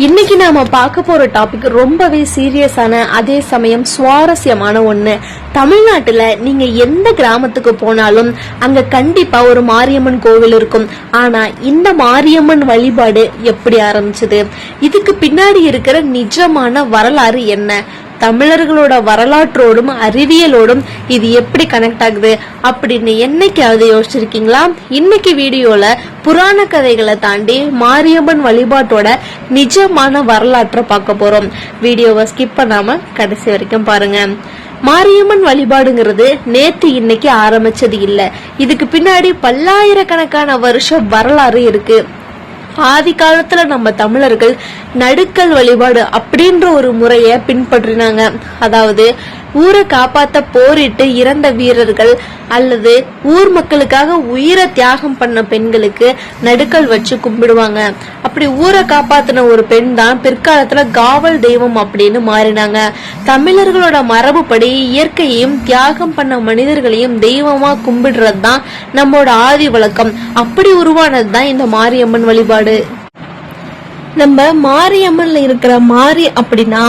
இன்னைக்கு நாம பார்க்க போற டாபிக் ரொம்பவே சீரியஸான அதே சமயம் சுவாரஸ்யமான ஒண்ணு. தமிழ்நாட்டுல நீங்க எந்த கிராமத்துக்கு போனாலும் அங்க கண்டிப்பா ஒரு மாரியம்மன் கோவில் இருக்கும். ஆனா இந்த மாரியம்மன் வழிபாடு எப்படி ஆரம்பிச்சது, இதுக்கு பின்னாடி இருக்கிற நிஜமான வரலாறு என்ன, தமிழர்களோட வரலாற்றோடும் அறிவியலோடும் இது எப்படி கனெக்ட் ஆகுது அப்படின்னு என்னைக்காவது யோசிச்சிருக்கீங்களா? இன்னைக்கு வீடியோல புராண கதைகளை தாண்டி மாரியம்மன் வழிபாட்டோட நிஜமான வரலாற்றை பார்க்க போறோம். வீடியோவை ஸ்கிப் பண்ணாம கடைசி வரைக்கும் பாருங்க. மாரியம்மன் வழிபாடுங்கிறது நேத்து இன்னைக்கு ஆரம்பிச்சது இல்ல. இதுக்கு பின்னாடி பல்லாயிரக்கணக்கான வருஷம் வரலாறு இருக்கு. ஆதி காலத்துல நம்ம தமிழர்கள் நடுக்கல் வழிபாடு அப்படின்ற ஒரு முறைய பின்பற்றினாங்க. அதாவது ஊரை காப்பாத்த போரிட்டு இறந்த வீரர்கள் அல்லது ஊர் மக்களுக்காக உயிரை தியாகம் பண்ண பெண்களுக்கு நடுக்கல் வச்சு கும்பிடுவாங்க. அப்படி ஊரை காப்பாத்தின ஒரு பெண் தான் பிற்காலத்துல காவல் தெய்வம் அப்படின்னு மாறினாங்க. தமிழர்களோட மரபுப்படி இயற்கையையும் தியாகம் பண்ண மனிதர்களையும் தெய்வமா கும்பிடுறது தான் நம்மளோட ஆதி வழக்கம். அப்படி உருவானது தான் இந்த மாரியம்மன் வழிபாடு. நம்ம மாரியம்மன்ல இருக்கிற மாரி அப்படின்னா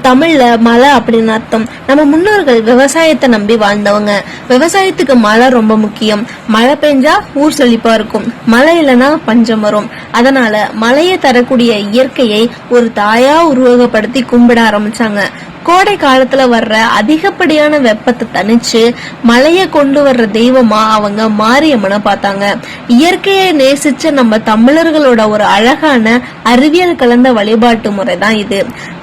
தமிழ்ல மழை அப்படின்னு அர்த்தம். நம்ம முன்னோர்கள் விவசாயத்தை நம்பி வாழ்ந்தவங்க. விவசாயத்துக்கு மழை ரொம்ப முக்கியம். மழை பெஞ்சா ஊர் செழிப்பா இருக்கும், மழை இல்லைன்னா பஞ்சம் வரும். அதனால மழையை தரக்கூடிய இயற்கையை ஒரு தாயா உருவகப்படுத்தி கும்பிட ஆரம்பிச்சாங்க. கோடை காலத்துல வர்ற அதிகப்படியான வெப்பத்தை தணிச்சு மழைய கொண்டு வர்ற தெய்வமா அவங்க மாரியம்மனை பார்த்தாங்க. இயற்கையை நேசிச்ச நம்ம தமிழர்களோட ஒரு அழகான அறிவியல் கலந்த வழிபாட்டு முறை தான் இது.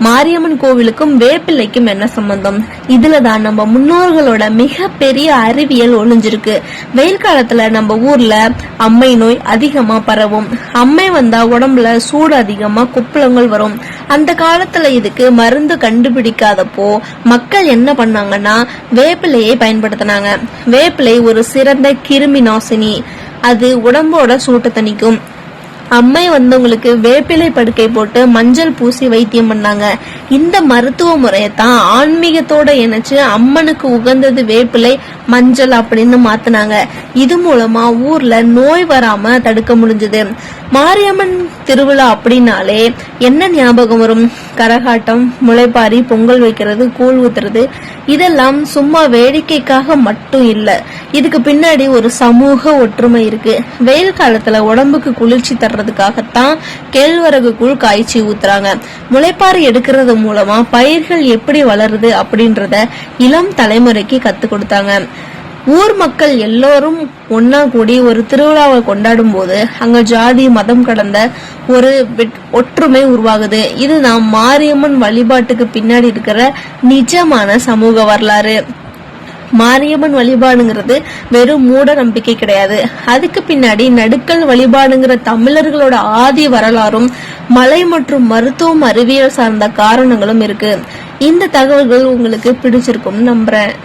மாரியம்மன் கோவிலுக்கும் வேப்பிள்ளைக்கும் என்ன சம்பந்தம்? இதுலதான் நம்ம முன்னோர்களோட மிக பெரிய அறிவியல் ஒளிஞ்சிருக்கு. வெயில் காலத்துல நம்ம ஊர்ல அம்மை நோய் அதிகமா பரவும். அம்மை வந்தா உடம்புல சூடு அதிகமா குப்பளங்கள் வரும். அந்த காலத்துல இதுக்கு மருந்து கண்டுபிடிக்காதப்போ மக்கள் என்ன பண்ணாங்கன்னா வேப்பிலையை பயன்படுத்தினாங்க. வேப்பிலை ஒரு சிறந்த கிருமி நாசினி. அது உடம்போட சூட்டை தணிக்கும். அம்மை வந்தவங்களுக்கு வேப்பிலை படுக்கை போட்டு மஞ்சள் பூசி வைத்தியம் பண்ணாங்க. இந்த மருத்துவ முறையத்தான் ஆன்மீகத்தோட இணைச்சு அம்மனுக்கு உகந்தது வேப்பிலை மஞ்சள் அப்படின்னு மாத்தினாங்க. இது மூலமா ஊர்ல நோய் வராம தடுக்க முடிஞ்சது. மாரியம்மன் திருவிழா அப்படின்னாலே என்ன ஞாபகம் வரும்? கரகாட்டம், முளைப்பாரி, பொங்கல் வைக்கிறது, கூழ் ஊத்துறது, இதெல்லாம் சும்மா வேடிக்கைக்காக மட்டும் இல்ல. இதுக்கு பின்னாடி ஒரு சமூக ஒற்றுமை இருக்கு. வெயில் காலத்துல உடம்புக்கு குளிர்ச்சி தர்றதுக்காகத்தான் கேழ்வரகு கூழ் காய்ச்சி ஊத்துறாங்க. முளைப்பாரி எடுக்கிறது மூலமா பயிர்கள் எப்படி வளருது அப்படின்றத இளம் தலைமுறைக்கு கத்து கொடுத்தாங்க. ஊர் மக்கள் எல்லோரும் ஒன்னா கூடி ஒரு திருவிழாவை கொண்டாடும் போது அங்க ஜாதி மதம் கடந்த ஒரு ஒற்றுமை உருவாகுது. இதுதான் மாரியம்மன் வழிபாட்டுக்கு பின்னாடி இருக்கிற நிஜமான சமூக வரலாறு. மாரியம்மன் வழிபாடுங்கிறது வெறும் மூட நம்பிக்கை கிடையாது. அதுக்கு பின்னாடி நடுக்கல் வழிபாடுங்கிற தமிழர்களோட ஆதி வரலாறும் மலை மற்றும் மருத்துவம் அறிவியல் சார்ந்த காரணங்களும் இருக்கு. இந்த தகவல்கள் உங்களுக்கு பிடிச்சிருக்கும் நம்புறேன்.